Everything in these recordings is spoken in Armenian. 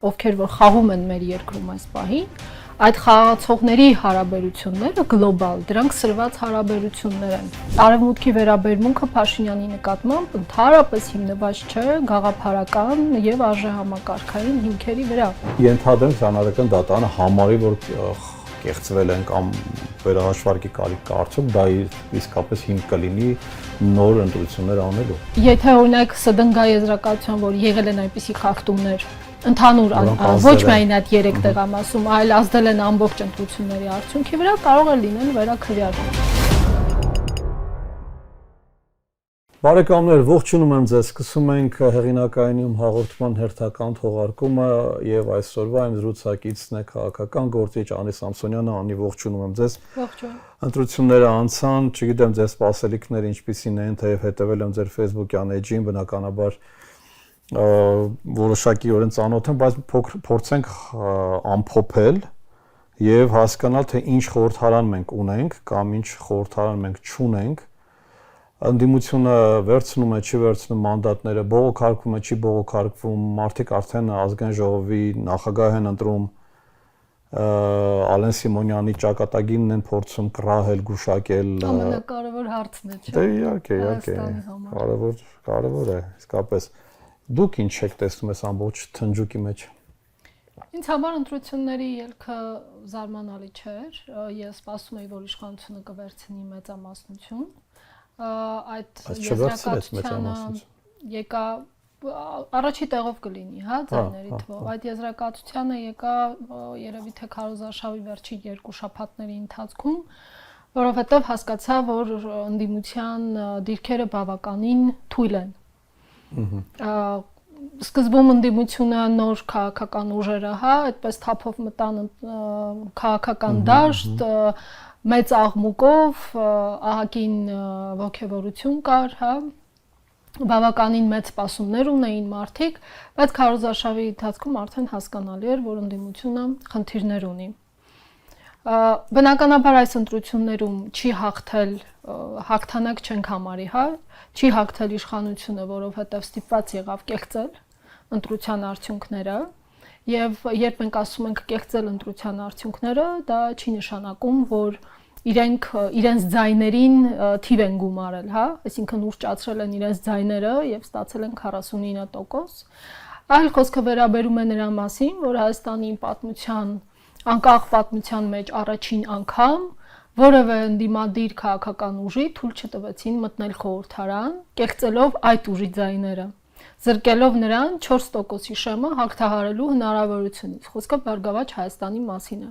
Ովքեր որ խաղում են մեր երկրում այս պահին, այդ խաղացողների հարաբերությունները գլոբալ, դրանք սրված հարաբերություններ են։ Արևմուտքի վերաբերմունքը Փաշինյանի նկատմամբ ընդհանրապես հիմնված չէ գաղափարական եւ արժեհամակարգային հիմքերի վրա։ Ենթադրենք հանրական դատարանը համարի, որ կեղծվել են կամ վերահաշվարկի կարիք կա, արդյոք դա իսկապես հիմք կլինի նոր ընտրություններ անելու։ Եթե օրինակ ՍԴՆԳ եզրակացության, որ եղել են այնպիսի խախտումներ, ընդհանուր ոչ միայն այդ 3 տեղամասում, այլ ազդել են ամբողջ ընտրությունների արդյունքի վրա, կարող է լինել վերաքրյալ։ Բարեկամներ, ողջունում եմ ձեզ, սկսում ենք հեղինակայինիում հաղորդման հերթական թողարկումը եւ այսօրվա իմ զրուցակիցն է քաղաքական գործիչ Անի Սամսոնյանը։ Անի, ողջունում եմ ձեզ։ Ողջույն։ Ընտրությունները անցան, չգիտեմ ձեր սպասելիքները ինչպիսին են, թեև հետևել եմ ձեր Facebook-յան էջին, բնականաբար որոշակիորեն ծանոթ եմ, բայց փորձենք ամփոփել եւ հասկանալ, թե ինչ խորհրդարան մենք ունենք կամ ինչ խորհրդարան մենք չունենք։ Ընդդիմությունը վերցնում է, չի վերցնում մանդատները, բողոքարկվում է, չի բողոքարկվում, մարդիկ արդեն ազգային ժողովի նախագահ են ընտրում, Ալեն Սիմոնյանի ճակատագինն են փորձում կռահել, գուշակել։ Ամենակարևոր հարցն է, չէ՞։ Դե իհարկե, կարևոր է, իսկապես։ Դուք ինչ եք տեսնում այս ամբողջ թնջուկի մեջ։ Ինձ համար ընտրությունների ելքը զարմանալի չէր։ Ես սպասում էի, որ իշխանությունը կվերցնի մեծամասնություն։ Այդ եզրակացությանը եկա առաջի տեղով կլինի, հա, ձայների թվով։ Այդ եզրակացությանը եկա երևի թե քարոզարշավի վերջին 2 շաբաթների ընթացքում, որովհետև հասկացա, որ ընդդիմության դիրքերը բավականին թույլ են։ Սկզբում ընդդիմությունը նոր քաղաքական ուժերը, հա, այդպես թափով մտան քաղաքական դաշտ, մեծ աղմուկով, ահագին ոգևորություն կար, հա, բավականին մեծ սպասումներ ունեին մարդիկ, բայց քարոզարշավի ընթացքում արդեն հասկանալի էր, որ ընդդիմությունը խնդիրներ ունի։ Բնականաբար այս ընտրություններում չի հաղթել, հաղթանակ չենք համարի, հա, չի հաղթել իշխանությունը, որովհետև ստիպված եղավ կեղծել ընտրության արդյունքները, եւ երբ մենք ասում ենք կեղծել ընտրության արդյունքները, դա չի նշանակում, որ իրենց ձայներին թիվ են գումարել, հա, այսինքն ուռճացրել են իրենց ձայները եւ ստացել են 49%, այլ խոսքը վերաբերում է նրա մասին, որ Հայաստանի պատմության անկախ պատմության մեջ առաջին անգամ որևէ ընդդիմադիր քաղաքական ուժի թույլ չտվեցին մտնել խորհրդարան, կեղծելով այդ ուժի ձայները, զրկելով նրան 4%-ի շեմը հաղթահարելու հնարավորությունից։ Խոսքը Բարգավաճ Հայաստանի մասին է։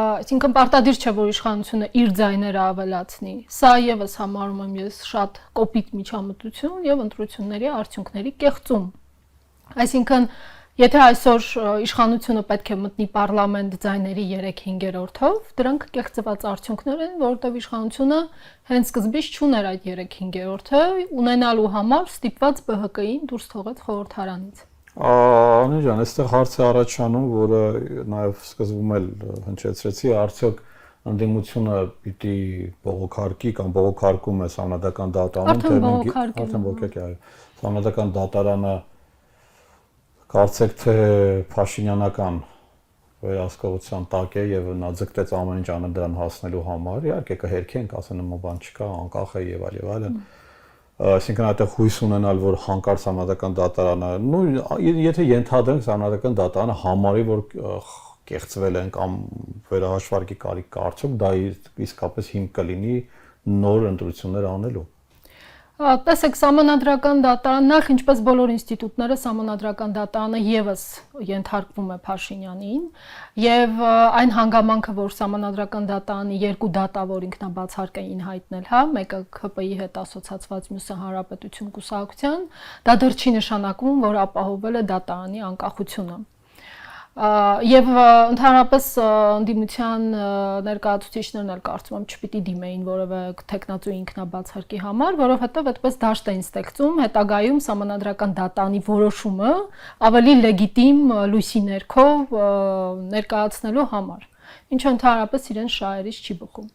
Այսինքն պարտադիր չէ, որ իշխանությունը իր ձայները ավելացնի։ Սա եւս համարում եմ ես շատ կոպիտ միջամտություն եւ ընտրությունների արդյունքների կեղծում։ Այսինքն եթե այսօր իշխանությունը պետք է մտնի պարլամենտ ձայների 3/5-ով, դրանք կեղծված արդյունքներ են, որովհետև իշխանությունը հենց սկզբից չուներ այդ 3/5-ը, ունենալու համար ստիպված ԲՀԿ-ին դուրս թողեց խորհրդարանից։ Անի ջան, այստեղ հարց է առաջանում, որը նաև սկզբում էլ հնչեցրեցի, արդյոք ընդդիմությունը պիտի բողոքարկի կամ բողոքարկում է Սահմանադրական դատարանում, թե մենք Սահմանադրական դատարանը կարծեք թե Փաշինյանական վերահսկողության տակ է եւ նա ձգտեց ամեն ինչ անել դրան հասնելու համար, իհարկե կհերքենք, ասեն նման բան չկա, անկախ է եւ այլն։ Այսինքն այդտեղ հույս ունենալ, որ հանկարծ Սահմանադրական դատարանը, եթե ենթադրենք Սահմանադրական դատարանը համարի, որ կեղծվել են կամ վերահաշվարկի կարիք կա, արդյոք դա իսկապես հիմք կլինի նոր ընտրություններ անելու։ Տեսեք, Սահմանադրական դատարանը, նախ ինչպես բոլոր ինստիտուտները, Սահմանադրական դատարանը եւս ենթարկվում է Փաշինյանին եւ այն հանգամանքը, որ Սահմանադրական դատարանի 2 դատավոր ինքնաբացարկ էին հայտնել, հա, մեկը ՔՊ-ի հետ ասոցացված, մյուսը Հանրապետություն կուսակցության, դա դեռ չի նշանակում, որ ապահովել է դատարանի անկախությունը։ Եվ ընդհանրապես ընդդիմության ներկայացուցիչներն էլ կարծում եմ չպիտի դիմեին որևէ տեխնացու ինքնաբացարկի համար, որովհետև այդպես դաշտ էին ստեղծում հետագայում Սահմանադրական դատարանի որոշումը ավելի լեգիտիմ լույսի ներքո ներկայացնելու համար, ինչը ընդհանրապես իրեն շահերից չի բխում։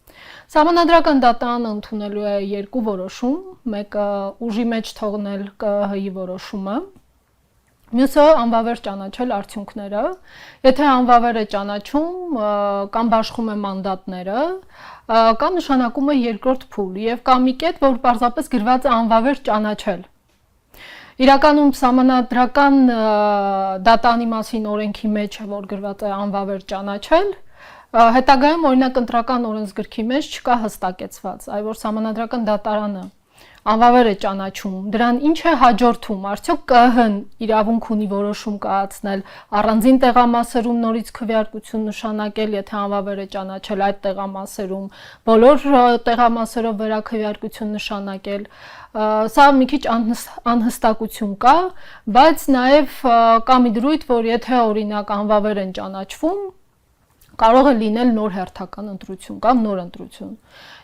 Սահմանադրական դատարանը ընդունելու է 2 որոշում, մեկը ուժի մեջ թողնել ԿԸՀ-ի որոշումը, Մյուսը անվավեր ճանաչել արդյունքները։ Եթե անվավեր է ճանաչում կամ բաշխում է մանդատները, կամ նշանակում է երկրորդ փուլ եւ կամ մի կետ, որ պարզապես գրված է անվավեր ճանաչել։ Իրականում սահմանադրական դատանի մասին օրենքի մեջ է, որ գրված է անվավեր ճանաչել, հետագայում օրինակ ընտրական օրենսգրքի մեջ չկա հստակեցված, այլ որ սահմանադրական դատարանը անվավեր է ճանաչում, դրան ինչ է հաջորդում, արդյոք ԿՀ-ն իրավունք ունի որոշում կայացնել, առանձին տեղամասերում նորից քվեարկություն նշանակել, եթե անվավեր է ճանաչել այդ տեղամասերում, բոլոր տեղամասերով վերաքվեարկություն նշանակել, սա մի քիչ անհստակություն կա, բայց նաև կա մի դրույթ, որ եթե օրինակ անվավեր են ճանաչվում, կարող է լինել նոր հերթական ընտրություն կամ նոր ընտրություն։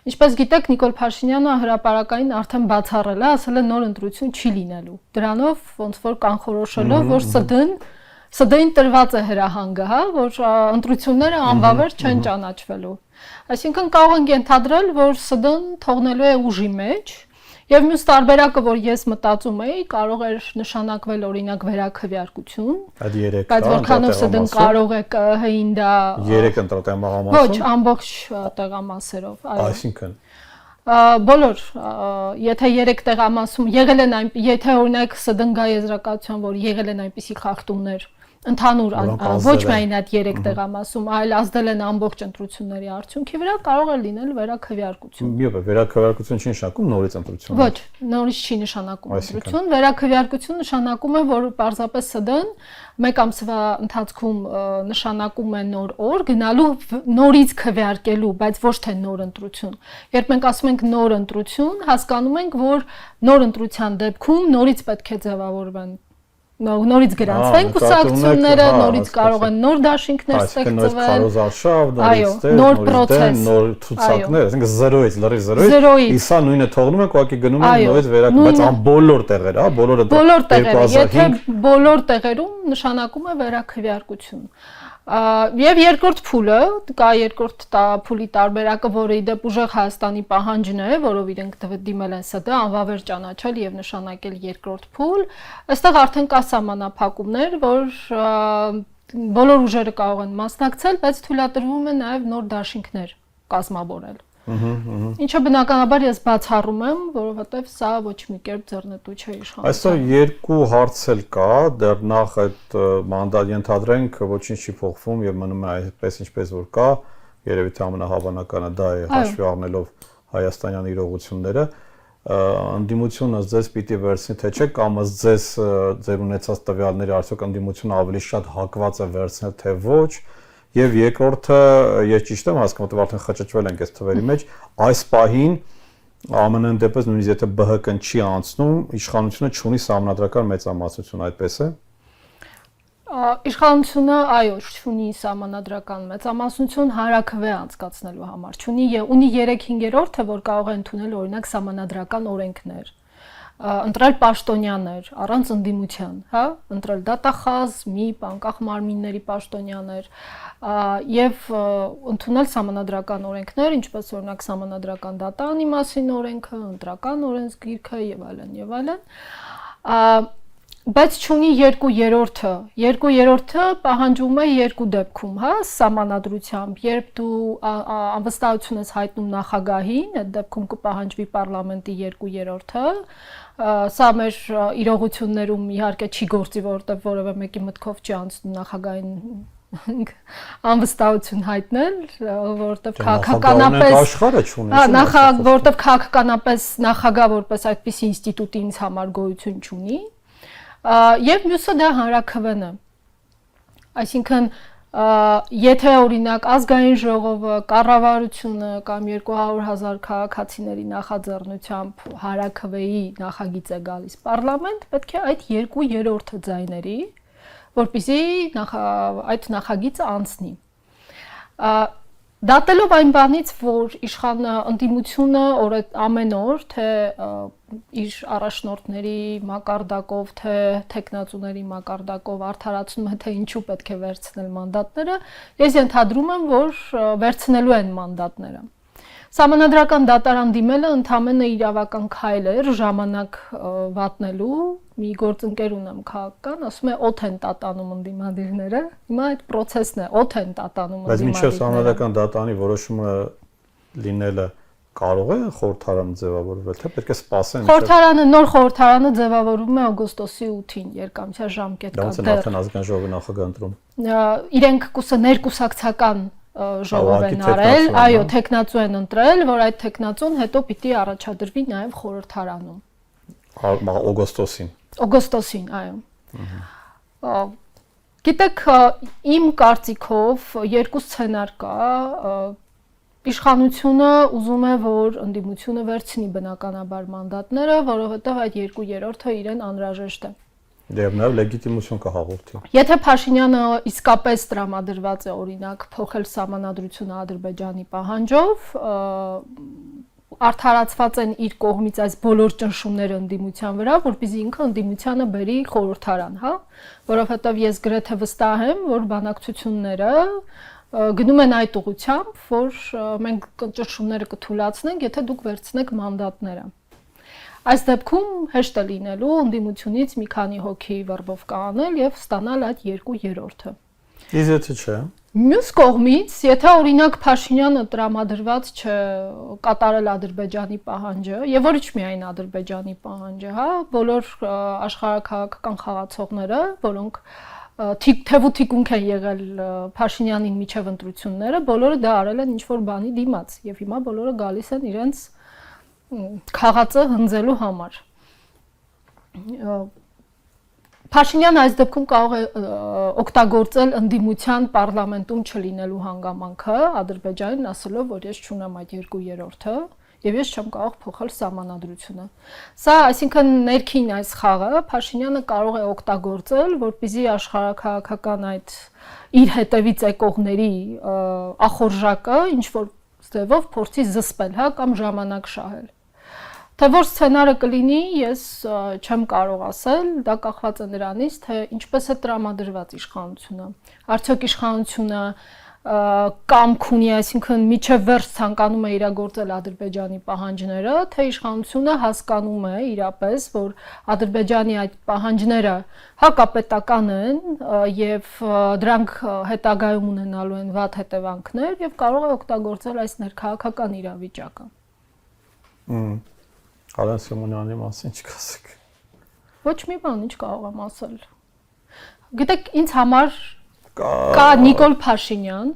Ինչպես գիտեք, Նիկոլ Փաշինյանը հրապարակային արդեն բացառել է, ասել է նոր ընտրություն չի լինելու։ Դրանով ոնց որ կանխորոշելով, որ ՍԴ-ին տրված է հրահանգը, հա, որ ընտրությունները անվավեր չեն ճանաչվելու։ Այսինքն կարող ենք ենթադրել, որ ՍԴ-ն թողնելու է ուժի մեջ, եւ մյուս տարբերակը, որ ես մտածում էի, կարող էր նշանակվել օրինակ վերաքվեարկություն, բայց որքանով ՍԴ-ն կարող է ԿՀ-ին դա 3 ընտրատեղամասում։ Ոչ, ամբողջ տեղամասերով, այո։ Այսինքն բոլոր, եթե 3 տեղամասում եղել են եթե օրինակ ՍԴ-ն գա եզրակացության, որ եղել են այնպիսի խախտումներ ընդհանուր ոչ միայն այդ 3 տեղամասում, այլ ազդել են ամբողջ ընտրությունների արդյունքի վրա, կարող է լինել վերաքվեարկություն։ Միով է, վերաքվեարկություն չի նշանակում նորից ընտրություն։ Ոչ, նորից չի նշանակում ընտրություն, վերաքվեարկություն նշանակում է, որ պարզապես ՍԴ-ն մեկ ամսվա ընթացքում նշանակում է նոր օր գնալու նորից քվեարկելու, բայց ոչ թե նոր ընտրություն։ Երբ մենք ասում ենք նոր ընտրություն, հասկանում ենք, որ նոր ընտրության դեպքում նորից պետք է ձևավորվեն նորից գրանցվեն կուսակցությունները, նորից կարող են նոր դաշինքներ ստեղծվել, նոր պրոցես, նոր ցուցակներ, այսինքն 0-ից լրիվ 0-ից, իսա նույնը թողնում եք, ուղղակի գնում են նորից վերականգնում, բայց ան բոլոր տեղեր, հա, բոլոր տեղերը, եթե բոլոր տեղերում նշանակում է վերաքվեարկություն։ Եվ երկրորդ փուլը, կա երկրորդ փուլի տարբերակը, որը իդեպ ուժեղ Հայաստանի պահանջն է, որով իրենք դիմել են ՍԴ, անվավեր ճանաչել եւ նշանակել երկրորդ փուլ, այստեղ արդեն կա սահմանափակումներ, որ բոլոր ուժերը կարող են մասնակցել, բայց թույլատրվում է նաեւ նոր դաշինքներ կազմավորել։ Ինչը բնականաբար ես բացառում եմ, որովհետև սա ոչ մի կերպ ձեռնտու չէ իշխանության։ Այստեղ երկու հարց էլ կա, դեռ նախ այդ մանդատ ենթադրենք ոչինչ չի փոխվում եւ մնում է այդպես ինչպես որ կա, երևի թե ամենահավանականը դա է հաշվի առնելով հայաստանյան իրողությունները, ընդդիմությունը ձեզ պիտի վերցնի թե չէ, կամ ձեզ ձեր ունեցած տվյալների արդյոք ընդդիմությունը ավելի շատ հակված է վերցնել թե ոչ։ Եվ երկրորդը, ես ճիշտ եմ հասկանում, որ արդեն խճճվել ենք այս թվերի մեջ, այս պահին ԱՄՆ-ն դեպս նույնիսկ եթե ԲՀԿ-ն չի անցնում, իշխանությունը չունի սահմանադրական մեծամասնություն, այդպես է։ Իշխանությունը, այո, չունի սահմանադրական մեծամասնություն հանրաքվե անցկացնելու համար, ունի 3/5-ը, որ կարող է ընդունել օրինակ սահմանադրական օրենքներ, ընտրել պաշտոնյաներ առանց ընդդիմության, հա, ընտրել դատախազ, ՄԻՊ, անկախ մարմինների պաշտոնյաներ եւ ընդունել սահմանադրական օրենքներ, ինչպես օրինակ սահմանադրական դատանի մասին օրենքը, ընտրական օրենսգիրքը եւ այլն եւ այլն, բայց չունի 2/3-ը։ 2/3-ը պահանջվում է երկու դեպքում, հա, սահմանադրությամբ, երբ դու անվստահություն ես հայտնում նախագահին, այդ դեպքում կպահանջվի պարլամենտի 2/3-ը, սա մեր իրողություններում իհարկե չի գործի, որովհետև որևէ մեկի մտքով չի անցնում նախագահին անվստահություն հայտնել, որովհետև քաղաքականապես որովհետև քաղաքականապես նախագահ որպես այդպիսի ինստիտուտ ինձ համար գոյություն չունի, եւ մյուսը դա հանրաքվեն է։ Այսինքն եթե օրինակ ազգային ժողովը, կառավարությունը կամ 200,000 քաղաքացիների նախաձեռնությամբ հանրաքվեի նախագիծ է գալիս պարլամենտ, պետք է այդ 2/3 ձայների, որպեսզի այդ նախագիծը անցնի։ Դատելով այն բանից, որ ընդդիմությունը ամեն օր թե իր առաջնորդների մակարդակով, թե տեխնացուների մակարդակով արդարացնում է, թե ինչու պետք է վերցնել մանդատները, ես ենթադրում եմ, որ վերցնելու են մանդատները։ Սահմանադրական դատարան դիմելը ընդհանրապես իրավական քայլ էր ժամանակ վատնելու մի գործընկեր ունեմ քաղաքական, ասում է օդ են տատանում ընդդիմադիրները, հիմա այդ process-ն է, օդ են տատանում Բայց ընդդիմադիրները։ մինչև սահմանադրական դատարանի որոշումը լինելը կարող է խորհրդարանը ձևավորվել, թե պետք է սպասեն։ Խորհրդարանը նոր խորհրդարանը ձևավորվում է օգոստոսի 8-ին, երկամսյա ժամկետ կա դեռ։ Դրանց արդեն ազգային ժողովի նախագահ ընտրում։ Իրենք կուսը ներկուսակցական ժողով են արել, այո, տեխնացու են ընտրել, որ այդ տեխնացուն հետո պիտի առաջադրվի նաև խորհրդարանում։ Օգոստոսին։ Օգոստոսին, այո։ Գիտեք, իմ կարծիքով երկու սցենար կա։ Իշխանությունը ուզում է, որ ընդդիմությունը վերցնի բնականաբար մանդատները, որովհետև այդ 2/3-ը իրեն անհրաժեշտ է։ Եվ նաև լեգիտիմություն կհաղորդի։ Եթե Փաշինյանը իսկապես տրամադրված է օրինակ փոխել սահմանադրությունը Ադրբեջանի պահանջով, արդարացված են իր կողմից այս բոլոր ճնշումները ընդդիմության վրա, որպեսզի ինքը ընդդիմությանը բերի խորհրդարան, հա, որովհետև ես գրեթե վստահ եմ, որ բանակցությունները գնում են այդ ուղղությամբ, որ մենք ճնշումները կթույլատնենք, եթե դուք վերցնեք մանդատները։ Այս դեպքում հեշտ է լինելու ընդդիմությունից մի քանի հոգի վռվով կանել եւ ստանալ այդ 2/3-ը։ Իսկ եթե չէ։ Մյուս կողմից, եթե օրինակ Փաշինյանը տրամադրված չէ կատարել Ադրբեջանի պահանջը, եւ ոչ միայն Ադրբեջանի պահանջը, հա, բոլոր աշխարհաքաղաքական խաղացողները, որոնք թեւութիկունք են եղել Փաշինյանին միջև ընտրությունները, բոլորը դա արել են ինչ-որ բանի դիմաց եւ հիմա բոլորը գալիս են իրենց քաղածը հնձելու համար։ Փաշինյանը այս դեպքում կարող է օգտագործել ընդդիմության պարլամենտում չլինելու հանգամանքը Ադրբեջանին ասելով, որ ես չունեմ այդ 2/3-ը եւ ես չեմ կարող փոխել սահմանադրությունը։ Սա, այսինքն ներքին այս խաղը Փաշինյանը կարող է օգտագործել, որպեսզի աշխարհաքաղաքական այդ իր հետևից եկողների ախորժակը ինչ որ ձևով փորձի զսպել, հա, կամ ժամանակ շահել։ Թե որ սցենարը կլինի, ես չեմ կարող ասել, դա կախված է նրանից, թե ինչպես է տրամադրված իշխանությունը։ Արդյոք իշխանությունը կամք ունի, այսինքն միջև վերջ ցանկանում է իրագործել Ադրբեջանի պահանջները, թե իշխանությունը հասկանում է իրապես, որ Ադրբեջանի այդ պահանջները հակապետական են եւ դրանք հետագայում ունենալու են վատ հետևանքներ եւ կարող է օգտագործել այս ներքաղաքական իրավիճակը։ Արեն Սիմոնյանի մասին ինչ կասեք։ Ոչ մի բան, ինչ կարող եմ ասել։ Գիտեք, ինձ համար կա Նիկոլ Փաշինյան,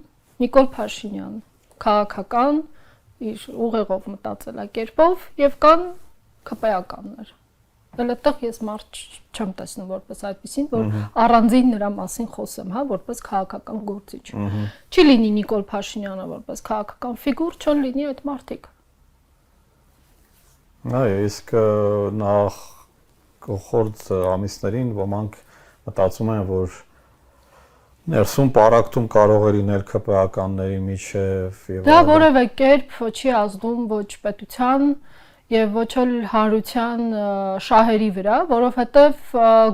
քաղաքական իր ուղեղով մտածելակերպով եւ կան ԿՊԱ-կաններ։ Էլ այդտեղ ես մարդ չեմ տեսնում որպես այդպեսին, որ առանձին նրա մասին խոսեմ, հա, որպես քաղաքական գործիչ։ Չի լինի Նիկոլ Փաշինյանը որպես քաղաքական ֆիգուր, չեն լինի այդ մարդիկ։ Այո, իսկ նախ խորտ ամիսներին ոմանք մտածում են, որ ներսում պարակտում կարող է լինել ԿՊԱ-կանների միջև եւ դա որևէ կերպ չի ազդում ոչ պետության եւ ոչ էլ հանրության շահերի վրա, որովհետեւ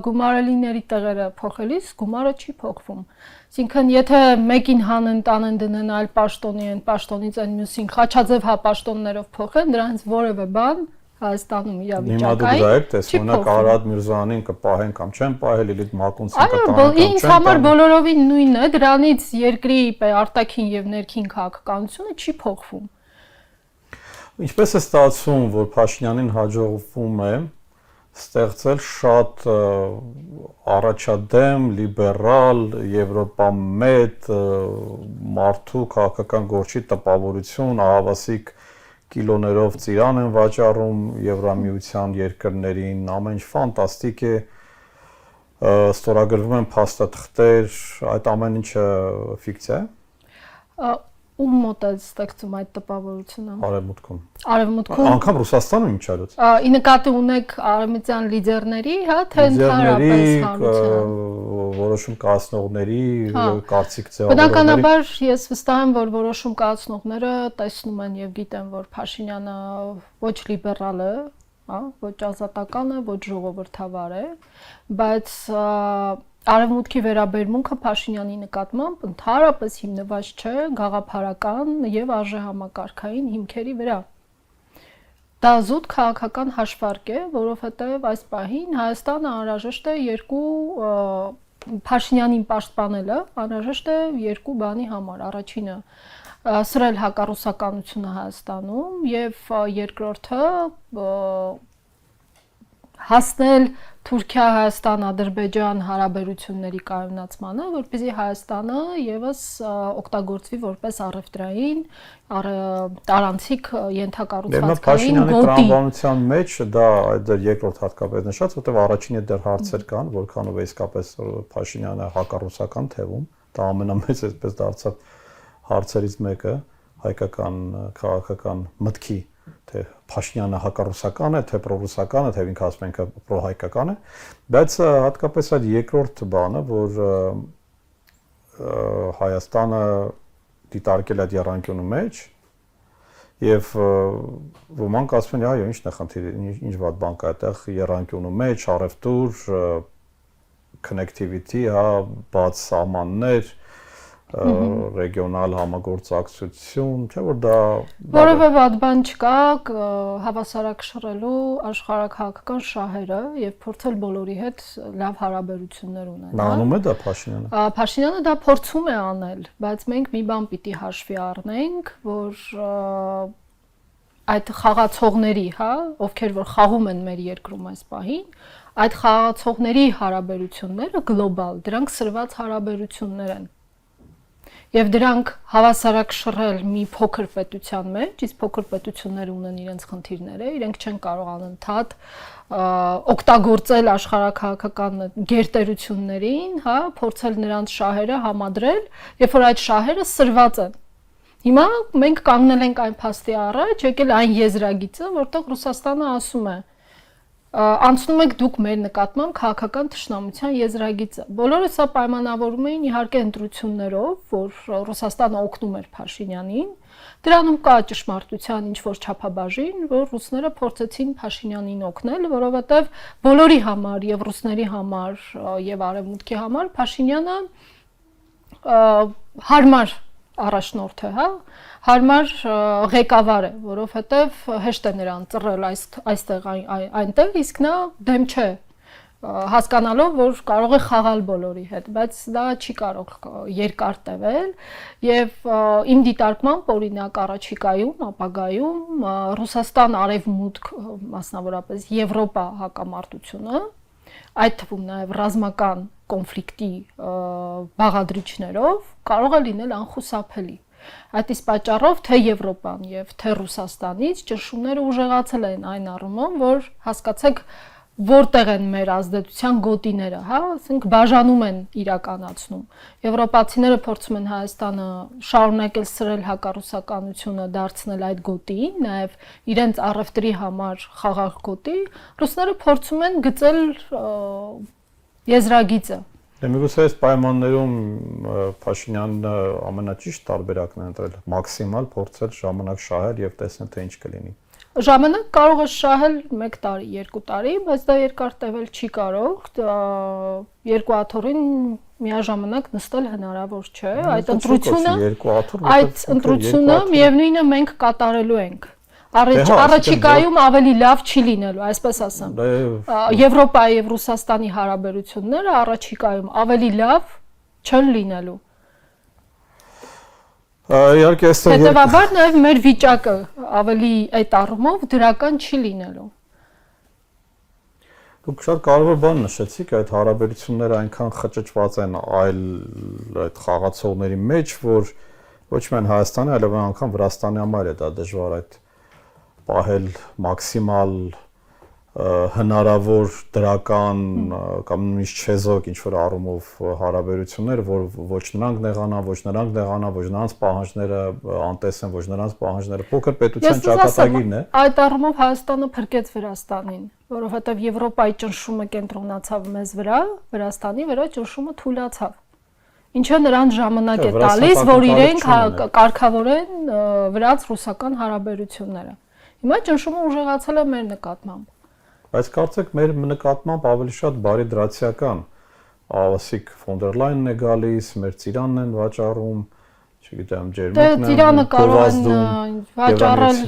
գումարելիների տեղերը փոխելիս գումարը չի փոխվում։ Այսինքն, եթե մեկին հանեն տանեն դնեն այլ պաշտոնի են, պաշտոնից այն մյուսին Խաչաձև հա պաշտոններով փոխեն, դրանից որևէ բան Հայաստանում իրավիճակային։ Հիմա դուք դա եք տեսնում, նա Կարադ Միրզոյանին կպահեն կամ չեն պահել, Լիլիթ Մակունցին կտանեն կամ չեն։ Ինձ համար բոլորովին նույնն է, դրանից երկրի արտաքին եւ ներքին քաղաքականությունը չի փոխվում։ Ինչպես է ստացվում, որ Փաշինյանին հաջողվում է ստեղծել շատ առաջադեմ, լիբերալ, եվրոպամետ մարդու քաղաքական գործի տպավորություն, ահավասիկ կիլոներով ծիրան են վաճառում Եվրամիության երկրներին, ամեն ինչ ֆանտաստիկ է, ստորագրվում են փաստաթղթեր, այդ ամեն ինչը ֆիկցիա է։ Ում մոտ է ստեղծում այդ տպավորությունը։ Արևմուտքում։ Արևմուտքում։ Անկամ Ռուսաստանում ինչ արած։ Ի նկատի ունեք արևմտյան լիդերների, հա, թե ընդհանրապես հանրության։ Որոշում կայացնողների կարծիք ձևավորողների։ Բնականաբար ես վստահ եմ, որ որոշում կայացնողները տեսնում են եւ գիտեն, որ Փաշինյանը ոչ լիբերալ է, հա, ոչ ազատական է, ոչ ժողովրդավար է, բայց Արևմուտքի վերաբերմունքը Փաշինյանի նկատմամբ ընդհանրապես հիմնված չէ գաղափարական եւ արժեհամակարգային հիմքերի վրա։ Դա զուտ քաղաքական հաշվարկ է, որովհետեւ այս պահին Հայաստանը անհրաժեշտ է Փաշինյանին պաշտպանելը անհրաժեշտ է երկու բանի համար։ Առաջինը սրել հակառուսականությունը Հայաստանում եւ երկրորդը հասնել Թուրքիա-Հայաստան-Ադրբեջան հարաբերությունների կայունացմանը, որպեսզի Հայաստանը եւս օգտագործվի որպես առևտրային տարանցիկ ենթակառուցվածքային գոտի։ Տրամաբանության մեջ դա դեռ երկրորդ հատկապես նշած, որտեղ առաջինը դեռ հարցեր կան, որքանով է իսկապես Փաշինյանը հակառուսական թևում, դա ամենամեծ այսպես դարձավ հարցերից մեկը հայկական քաղաքական մտքի թե Փաշինյանը հակառուսական է, թե պրոռուսական է, թե ինքը ասում ենք պրոհայկական է, բայց հատկապես այդ երկրորդ բանը, որ Հայաստանը դիտարկել այդ եռանկյունու մեջ եւ ոմանք ասում են, այո, ի՞նչն է խնդիրը, ինչ վատ բան կա այդտեղ եռանկյունու մեջ, առևտուր, connectivity, բաց սահմաններ, ռեգիոնալ համագործակցություն, չէ՞ որ դա որևէ վատ բան չկա հավասարակշռելու աշխարհակաղակական շահերը եւ փորձել բոլորի հետ լավ հարաբերություններ ունենալ։ Նա անում է դա Փաշինյանը։ Փաշինյանը դա փորձում է անել, բայց մենք մի բան պիտի հաշվի առնենք, որ այդ խաղացողների, ովքեր որ խաղում են մեր երկրում այս պահին, այդ խաղացողների հարաբերությունները գլոբալ, դրանք սրված հարաբերություններ են։ Եվ դրանք հավասարակշռել մի փոքր պետության մեջ, իսկ փոքր պետությունները ունեն իրենց խնդիրները, իրենք չեն կարող անընդհատ օգտագործել աշխարհակաղակական գերտերություններին, փորձել նրանց շահերը համադրել, երբ որ այդ շահերը սրված են։ Հիմա մենք կանգնել ենք այն փաստի առաջ, եկել այն եզրագիծը, որտեղ Ռուսաստանը ասում է անցնում եք դուք մեր նկատմամբ քաղաքական թշնամության եզրագիծը։ Բոլորը սա պայմանավորում էին իհարկե ընտրություններով, որ Ռուսաստանը օգնում էր Փաշինյանին։ Դրանում կա ճշմարտության ինչ որ չափաբաժին, որ ռուսները փորձեցին Փաշինյանին օգնել, որովհետև բոլորի համար եւ ռուսների համար եւ արևմուտքի համար Փաշինյանը հարմար առաջնորդ է, հարմար ղեկավար է, որովհետև հեշտ է նրան ծռել այստեղ այնտեղ, իսկ նա դեմ չէ, հասկանալով, որ կարող է խաղալ բոլորի հետ, բայց դա չի կարող երկար տևել եւ իմ դիտարկմամբ օրինակ առաջիկայում, ապագայում Ռուսաստան արևմուտք, մասնավորապես Եվրոպա հակամարտությունը, այդ թվում նաեւ ռազմական կոնֆլիկտի բաղադրիչներով կարող է լինել անխուսափելի։ Այդ իսկ պատճառով թե Եվրոպան եւ թե Ռուսաստանից ճնշումները ուժեղացել են այն առումով, որ հասկացեք որտեղ են մեր ազդեցության գոտիները, ասենք բաժանում են իրականացնում։ Եվրոպացիները փորձում են Հայաստանը շարունակել սրել հակառուսականությունը, դարձնել այդ գոտիին, նաեւ իրենց առևտրի համար խաղաղ գոտի, ռուսները փորձում են գծել եզրագիծը։ Միգուցե այս պայմաններում Փաշինյանը ամենաճիշտ տարբերակն է ընտրել, մաքսիմալ փորձել ժամանակ շահել եւ տեսնել թե ինչ կլինի։ Ժամանակ կարող է շահել 1 տարի, 2 տարի, բայց դա երկար տևել չի կարող։ Երկու աթոռին միաժամանակ նստել հնարավոր չէ։ Այդ ընտրությունը միևնույնն է մենք կատարելու ենք։ Առաջիկայում ավելի լավ չի լինելու, այսպես ասեմ։ Եվրոպայի եւ Ռուսաստանի հարաբերությունները առաջիկայում ավելի լավ չեն լինելու։ Իհարկե այստեղ հետեւաբար նաեւ մեր վիճակը ավելի այդ առումով դրական չի լինելու։ Դուք շատ կարևոր բան նշեցիք, այդ հարաբերությունները այնքան խճճված են այլ այդ խաղացողների մեջ, որ ոչ միայն Հայաստանի, այլև անգամ Վրաստանի համար է դա դժվար այդ պահել մաքսիմալ հնարավոր դրական կամ նույնիսկ չեզոք ինչ որ առումով հարաբերություններ, որ ոչ նրանք նեղանան, ոչ նրանք նեղանան, ոչ նրանց պահանջները անտեսեն, ոչ նրանց պահանջները փոքր պետության ճակատագիրն է։ Այդ առումով Հայաստանը փրկեց Վրաստանին, որովհետև Եվրոպայի ճնշումը կենտրոնացավ մեզ վրա, Վրաստանի վրա ճնշումը թուլացավ։ Ինչը նրանց ժամանակ է տալիս, որ իրենք կարգավորեն վրաց-ռուսական հարաբերությունները։ Հիմա ճնշումը ուժեղացել է մեր նկատմամբ։ Բայց կարծեք մեր նկատմամբ ավելի շատ բարիդրացիական, Ասիկ ֆոն դեր Լայնն է գալիս, մեր Ծիրանն են վաճառում, չգիտեմ, Դե ջերմուկն են, Ծիրանը կարող են գովազդում, վաճառել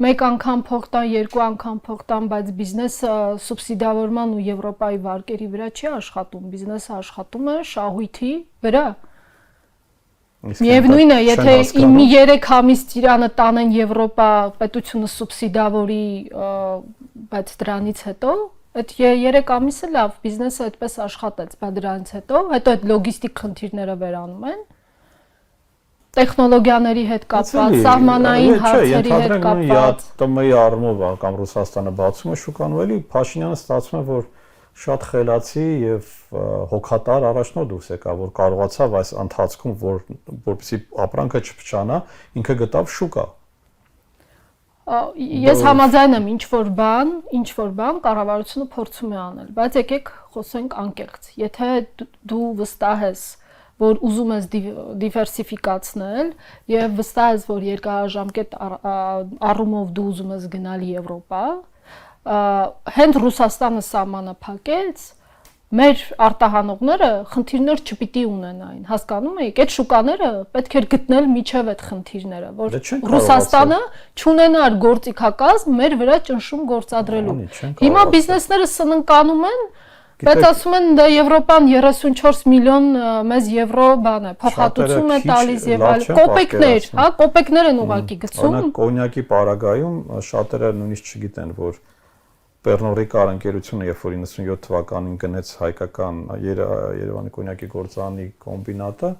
մեկ անգամ փող տան, երկու անգամ փող տան, բայց բիզնեսը սուբսիդավորման ու Եվրոպայի վարկերի վրա չի աշխատում, բիզնեսը աշխատում է շահույթի վրա։ Միևնույն է, եթե մի 3 ամիս Ծիրանը տանեն Եվրոպա, պետությունը սուբսիդավորի, բայց դրանից հետո այդ 3 ամիսը լավ, բիզնեսը այդպես աշխատեց, բայց դրանից հետո այդ լոգիստիկ խնդիրները վերանում են, տեխնոլոգիաների հետ կապված, սահմանային հարցերի հետ կապված։ ՏՄ-ի առումով կամ Ռուսաստանը բացում է շուկան, ու էլի Փաշինյանը ստացվում է, որ շատ խելացի եւ հոգատար առաջնորդ դուրս եկա, որ կարողացավ այս ընթացքում, որպեսզի ապրանքը չփչանա, ինքը գտավ շուկա։ Ես համաձայն եմ, ինչ որ բան կառավարությունը փորձում է անել, բայց եկեք խոսենք անկեղծ։ Եթե դու վստահ ես, որ ուզում ես դիվերսիֆիկացնել եւ վստահ ես, որ երկարաժամկետ առումով դու ուզում ես գնալ Եվրոպա, հենց Ռուսաստանը սահմանը փակեց, մեր արտահանողները խնդիրներ չպիտի ունենային, հասկանում եք, այդ շուկաները պետք էր գտնել միջև այդ խնդիրները, որ Ռուսաստանը չունենար գործիքակազմ մեր վրա ճնշում գործադրելու։ Հիմա բիզնեսները սնանկանում են, բայց ասում են դա Եվրոպան 34 միլիոն մեզ եվրո բան է, փոխհատուցում է տալիս եւ այլ կոպեկներ, հա, կոպեկներ են ուղակի գցում։ Օրինակ կոնյակի պարագայում շատերը նույնիսկ չգիտեն, որ Pernod Ricard ընկերությունը, երբ որ 97 թվականին գնեց հայկական Երևանի կոնյակի գործարանի կոմբինատը,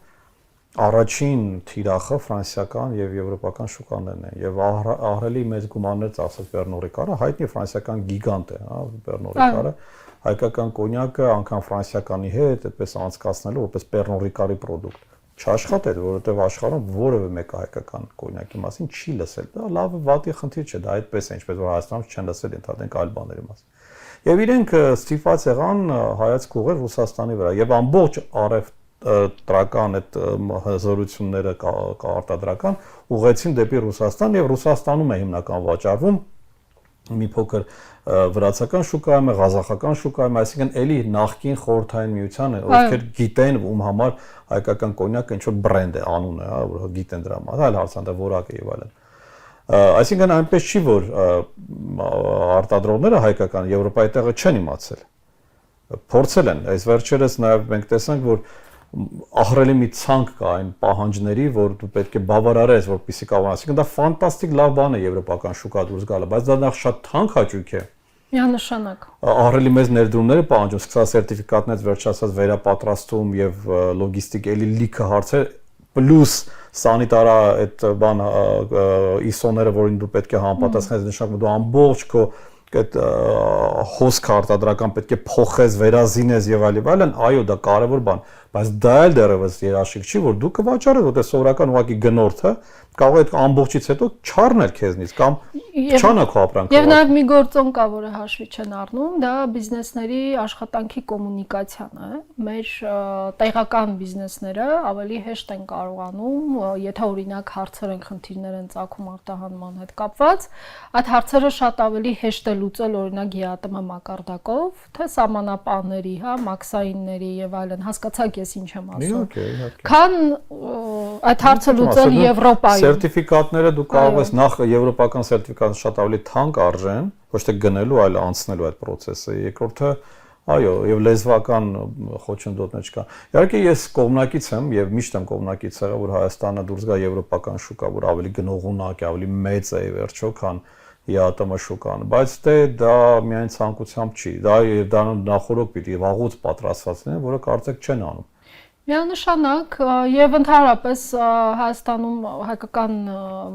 առաջին թիրախը ֆրանսիական եւ եվրոպական շուկաներն են եւ ահռելի մեծ գումարներ ծախսեց Pernod Ricard-ը, հայտնի ֆրանսիական գիգանտ է, հա, Pernod Ricard-ը, հայկական կոնյակը անգամ ֆրանսիականի հետ այդպես անցկացնելու որպես Pernod Ricard-ի product չաշխատել, որովհետև աշխարհում որևէ մեկը հայկական կոնյակի մասին չի լսել։ Դա լավ վատի խնդիր չէ, դա այդպես է, ինչպես որ Հայաստանում չեն լսել ընդհանրենք այլ բաների մասին։ Եվ իրենք ստիպված եղան հայացք ուղղել Ռուսաստանի վրա եւ ամբողջ առևտրական այդ հզորությունները արտադրական ուղղեցին դեպի Ռուսաստան եւ Ռուսաստանում է հիմնական վաճառվում մի փոքր վրացական շուկայում է, ղազախական շուկայում, այսինքն էլի նախկին խորհրդային միության է, ովքեր գիտեն ում համար հայկական կոնյակը ինչ որ բրենդ է, անուն է, հա, որ գիտեն դրա մասին, այլ հարցանտը որակ է եւ այլն։ Այսինքն այնպես չի, որ արտադրողները հայկական Եվրոպայի տեղը չեն իմացել։ Փորձել են, այս վերջերս նաեւ մենք տեսանք, որ ահռելի մի ցանկ կա այն պահանջների, որ դու պետք է բավարարես, որպեսզի կարողանաս։ Այսինքն դա ֆանտաստիկ լավ բան է եվրոպական շուկա դուրս գալը, բայց դա նախ շատ թանկ հաճույք է։ Միանշանակ։ Ահռելի մեծ ներդրումներ է պահանջում, սկսած սերտիֆիկատներից վերջացած վերապատրաստում եւ լոգիստիկ էլի լիքը հարցեր, պլյուս սանիտարա այդ բան ISO-ները, որին դու պետք է համապատասխանես, նշանակում դու ամբողջ քո այդ հոսքը արտադրական պետք է փոխես, վերազինես եւ այլն, այո, դա կարեւոր բան, բայց դա էլ դեռևս երաշխիք չի, որ դու կվաճառես, որտեղ սովորական ուղղակի գնորդը կարող է այդ ամբողջից հետո չառնել քեզնից կամ չանա քո ապրանքը։ Եվ նաեւ մի գործոն կա, որը հաշվի չեն առնում, դա բիզնեսների աշխատանքի կոմունիկացիան է։ Մեր տեղական բիզնեսները ավելի հեշտ են կարողանում, եթե օրինակ հարցեր են, խնդիրներ են ծագում արտահանման հետ կապված, այդ հարցերը շատ ավելի հեշտ է լուծել օրինակ ԵԱՏՄ մակարդակով, թե սահմանապահների, հա, մաքսայինների եւ այլն, հասկացաք ես ինչ եմ ասում։ Քան այդ հարցը լուծել Եվրոպայում։ Սերտիֆիկատները դու կարող ես նախ եվրոպական սերտիֆիկատը շատ ավելի թանկ արժեն, ոչ թե գնելու, այլ անցնելու այդ process-ը։ Երկրորդը, այո, եւ լեզվական խոչընդոտներ չկա։ Իհարկե ես կողմնակից եմ եւ միշտ եմ կողմնակից եղել, որ Հայաստանը դուրս գա եվրոպական շուկա, որ ավելի գնողունակ է, ավելի մեծ է վերջո, քան ԵԱՏՄ շուկան, բայց դա միայն ցանկությամբ չի։ Դա նախորոք պիտի վաղուց պատրաստված լինեն, որը կարծեք չեն անում։ Միանշանակ եւ ընդհանրապես Հայաստանում հայկական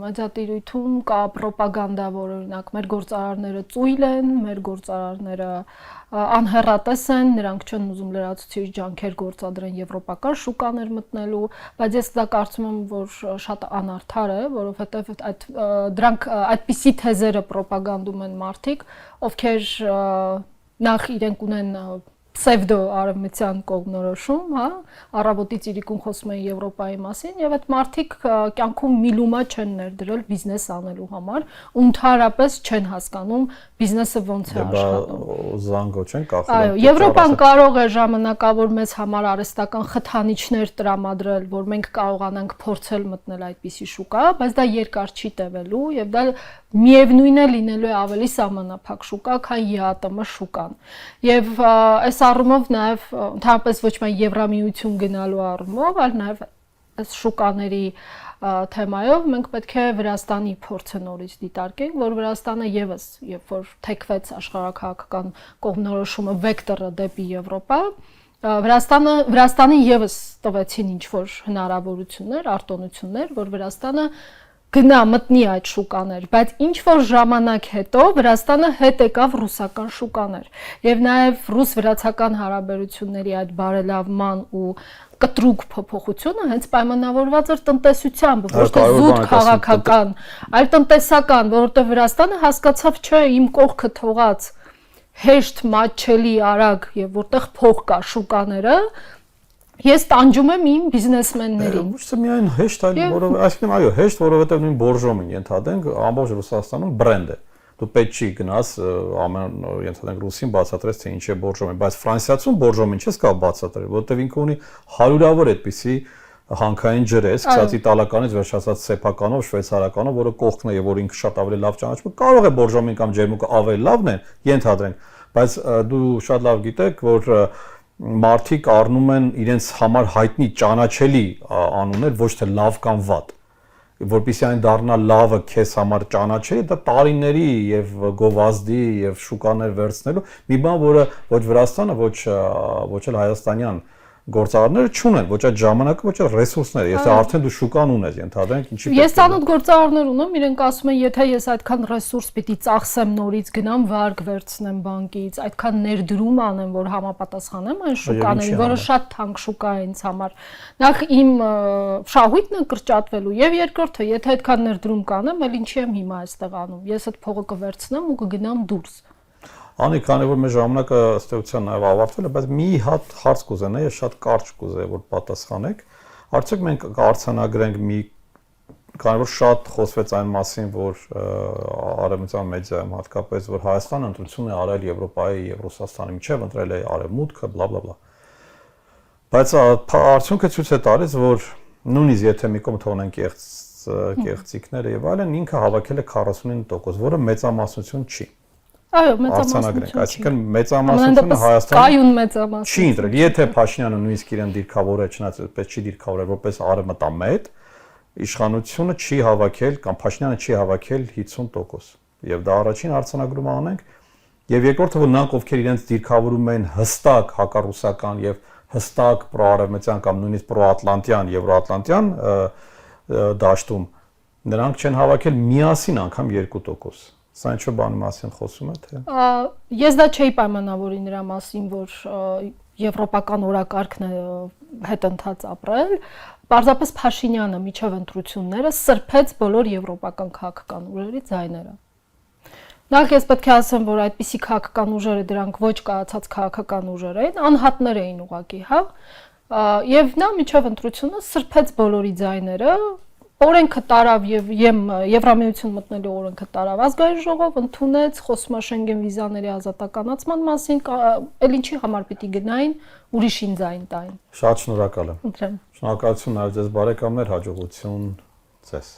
մեդիատիրույթում կա ռոպագանդա, որ օրինակ մեր գործարարները ծույլ են, մեր գործարարները անհեռատես են, նրանք չեն ուզում լրացուցիչ ջանքեր գործադրեն եվրոպական շուկաներ մտնելու, բայց ես դա կարծում եմ, որ շատ անարդար է, որովհետեւ դրանք այդպիսի թեզերը ռոպագանդում են մարդիկ, ովքեր նախ իրենք ունեն պսևդո արևմտյան կողմնորոշում, հա, առավոտից իրիկուն խոսում են Եվրոպայի մասին եւ այդ մարդիկ կյանքում միլումա չեն ներդրել բիզնես անելու համար, ու ընդհանրապես չեն հասկանում բիզնեսը ոնց է աշխատում։ Զանգո չեն կախել։ Այո, Եվրոպան կարող է ժամանակավոր մեզ համար արհեստական խթանիչներ տրամադրել, որ մենք կարողանանք փորձել մտնել այդպիսի շուկա, բայց դա երկար չի տևելու եւ դա միևնույն է լինելու է ավելի սահմանափակ շուկա, քան ԵԱՏՄ շուկան։ Եվ այս առումով նաև ընդհանրապես ոչ միայն Եվրամիություն գնալու առումով, այլ նաև այս շուկաների թեմայով մենք պետք է Վրաստանի փորձը նորից դիտարկենք, որ Վրաստանը եւս, երբ որ թեքվեց աշխարհաքաղաքական կողմնորոշումը վեկտորը դեպի Եվրոպա, Վրաստանի եւս տվեցին ինչ որ հնարավորություններ, արտոնություններ, որ Վրաստանը գնա մտնի այդ շուկաներ, բայց ինչ որ ժամանակ հետո Վրաստանը հետ եկավ ռուսական շուկաներ եւ նաեւ ռուս-վրացական հարաբերությունների այդ բարելավման ու կտրուկ փոփոխությունը հենց պայմանավորված էր տնտեսությամբ, ոչ թե զուտ քաղաքական, այլ տնտեսական, որովհետեւ Վրաստանը հասկացավ, չէ, իմ կողքը թողած հեշտ մատչելի արագ եւ որտեղ փող կա շուկաները Ես տանջում եմ իմ բիզնեսմեններին։ Ոչ թե միայն հեշտ, այլ որովհետեւ, այսինքն այո, հեշտ, որովհետեւ նույն բորժոմին ենթադրենք ամբողջ Ռուսաստանում բրենդ է։ Դու պետք չի գնաս ամեն ենթադրենք ռուսին բացատրես թե ինչ է բորժոմին, բայց ֆրանսիացուն բորժոմին չես կարող բացատրել, որովհետեւ ինքը ունի հարյուրավոր այդպիսի հանքային ջրես, սկսած իտալականից վերջացած սեփականով, շվեյցարականով, որը կողքն է եւ որ ինքը շատ ավելի լավ ճանաչում է, կարող է բորժոմին կամ ջերմուկը ավելի լավն է, ենթադրենք, բայց դու շատ լավ գիտեք, որ մարդիկ առնում են իրենց համար հայտնի ճանաչելի անուններ ոչ թե լավ կամ վատ որպեսզի այն դառնա լավը քեզ համար ճանաչելի դա տարիների եւ գովազդի եւ շուկաներ վերցնելու մի բան որը ոչ Վրաստանը ոչ էլ հայաստանյան գործարարները չունեն ոչ այդ ժամանակը ոչ այդ ռեսուրսները եթե արդեն դու շուկան ունես ենթադրենք ինչի Ես ցանոթ գործարարներ ունեմ իրենք ասում են եթե ես այդքան ռեսուրս պիտի ծախսեմ նորից գնամ վարկ վերցնեմ բանկից այդքան ներդրում անեմ որ համապատասխանեմ այն շուկաներին որը շատ թանկ շուկա է ինձ համար նախ իմ շահույթն է կրճատվելու եւ երկրորդը եթե այդքան ներդրում կանեմ ել ինչի եմ հիմա այստեղ անում ես այդ փողը կվերցնեմ ու կգնամ դուրս Անի քանի որ մեր ժամանակը ըստեյության նաև ավարտվել է, բայց մի հատ հարց կուզենայի, ես շատ կարճ կուզեի որ պատասխանեք։ Արդյոք մենք կարձանագրենք մի քանի որ շատ խոսվեց այն մասին, որ արևմտյան մեդիայում հատկապես որ Հայաստանը ընտրություն է արել Եվրոպայի եւ Ռուսաստանի միջև, ընտրել է արևմուտքը, բլա բլա բլա։ Բայց արդյունքը ցույց է տալիս, որ նույնիսկ եթե մի կողմ թողնենք կեղծիքները եւ այլն, ինքը հավաքել է 49%, որը մեծամասնություն չի։ Այո, մեծամասնություն։ Այսինքն մեծամասնությունը Հայաստանը կայուն մեծամասնություն։ Չի ընտրել։ Եթե Փաշինյանը նույնիսկ իրեն դիրքավորել, չնայած այդպես չի դիրքավորել, որպես արևմտամետ, իշխանությունը չի հավաքել կամ Փաշինյանը չի հավաքել 50%։ Եվ դա առաջին արձանագրումը անենք։ Եվ երկրորդը, որ նրանք ովքեր իրենց դիրքավորում են հստակ հակառուսական եւ հստակ պրոարևմտյան կամ նույնիսկ պրոատլանտյան, եվրոատլանտյան դաշտում, նրանք չեն հավաքել միասին անգամ 2%։ Սա ինչ-որ բանի մասին խոսում է թե Ես դա չէի պայմանավորի նրա մասին, որ եվրոպական օրակարգն է հետընթաց ապրել, պարզապես Փաշինյանը միջև ընտրությունները սրբեց բոլոր եվրոպական քաղաքական ուժերի ձայները։ Նախ ես պետք է ասեմ, որ այդպիսի քաղաքական ուժերը դրանք ոչ կայացած քաղաքական ուժեր էին, անհատներ էին ուղղակի, հա։ Եվ նա միջև ընտրությունը սրբեց բոլորի ձայները Օրենքը տարավ եւ Եվրամիություն մտնելու օրենքը տարավ ազգային ժողով ընդունեց խոսում Շենգեն վիզաների ազատականացման մասին, ել ինչի համար պիտի գնային, ուրիշին ձայն տային։ Շատ շնորհակալ եմ։ Ընտրեմ։ Շնորհակալություն նաև ձեզ բարեկամներ, հաջողություն ձեզ։